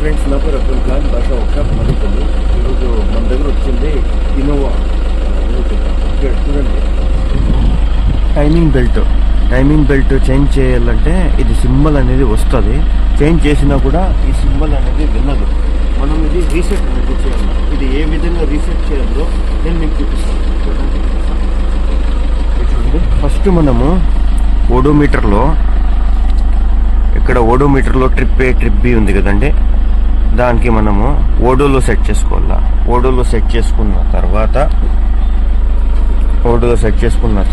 Friends, నా పేరు అబ్దుల్ ఖాన్ భాషా వర్క్షాప్ మదనపల్లి. ఈరోజు మన దగ్గర వచ్చింది ఇన్నోవా. చూడండి, టైమింగ్ బెల్ట్ చేంజ్ చేయాలంటే ఇది సింబల్ అనేది వస్తుంది. చేంజ్ చేసినా కూడా ఈ సింబల్ అనేది వెళ్ళదు. మనం ఇది రీసెట్ అనేది చేయాలి. ఇది ఏ విధంగా రీసెట్ చేయాలో నేను మీకు చూపిస్తాను. చూడండి, ఫస్ట్ మనము ఓడోమీటర్లో ఇక్కడ ఓడోమీటర్లో ట్రిప్ ఏ ట్రిప్ బి ఉంది కదండి, దానికి మనము ఓడోలో సెట్ చేసుకోవాలా. ఓడోలో సెట్ చేసుకున్న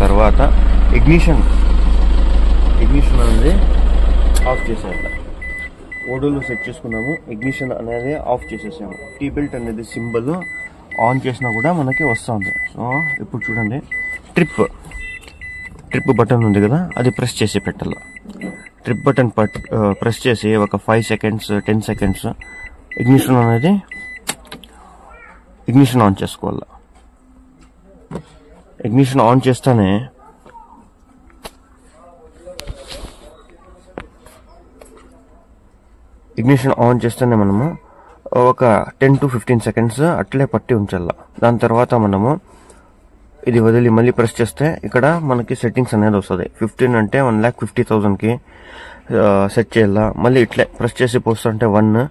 తర్వాత ఇగ్నిషన్ అనేది ఆఫ్ చేసేయాలి. ఓడోలో సెట్ చేసుకున్నాము, ఇగ్నిషన్ అనేది ఆఫ్ చేసేసాము. టీ బెల్ట్ అనేది సింబల్ ఆన్ చేసినా కూడా మనకి వస్తుంది. సో ఇప్పుడు చూడండి, ట్రిప్ బటన్ ఉంది కదా, అది ప్రెస్ చేసి పెట్టాలి. ట్రిప్ బటన్ ప్రెస్ చేసి ఒక 5 సెకండ్స్ 10 సెకండ్స్ ఇగ్నిషన్ ఆన్ చేసుకోవాలి. ఇగ్నిషన్ ఆన్ చేస్తేనే మనము ఒక 10 to 15 సెకండ్స్ అట్లే పట్టి ఉంచాల. దాని తర్వాత మనము ఇది వదిలి మళ్ళీ ప్రెస్ చేస్తే ఇక్కడ మనకి సెట్టింగ్స్ అనేది వస్తుంది. 15 అంటే 1,50,000కి సెట్ చేయాలా. మళ్ళీ ఇట్లే ప్రెస్ చేసి పోస్తుంటే 1,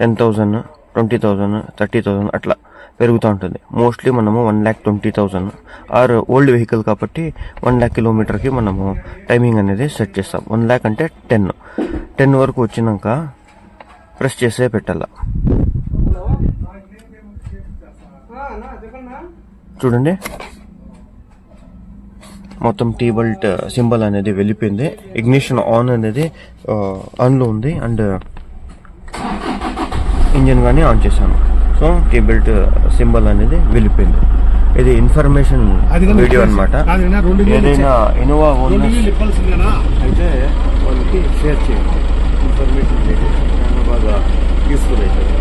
10,000, 20,000, 30,000 అట్లా పెరుగుతూ ఉంటుంది. మోస్ట్లీ మనము 1,20,000 ఆర్ ఓల్డ్ వెహికల్ కాబట్టి 1,00,000 కిలోమీటర్కి మనము టైమింగ్ అనేది సెట్ చేస్తాం. 1,00,000 అంటే 10 వరకు వచ్చినాక ప్రెస్ చేసే పెట్టాల. చూడండి, మొత్తం టీ బెల్ట్ సింబల్ అనేది వెళ్ళిపోయింది. ఇగ్నిషన్ ఆన్ అనేది ఆన్లో ఉంది అండ్ ఇంజిన్ కానీ ఆన్ చేశాను. సో టీ బెల్ట్ సింబల్ అనేది వెళ్ళిపోయింది. ఇది ఇన్ఫర్మేషన్ వీడియో అనమాట. ఏదైనా ఇన్నోవా ఓనర్స్ అయితే వాళ్ళకి షేర్ చేయండి. ఇన్ఫర్మేషన్ వీడియో చాలా బాగా యూస్ఫుల్ అవుతుంది.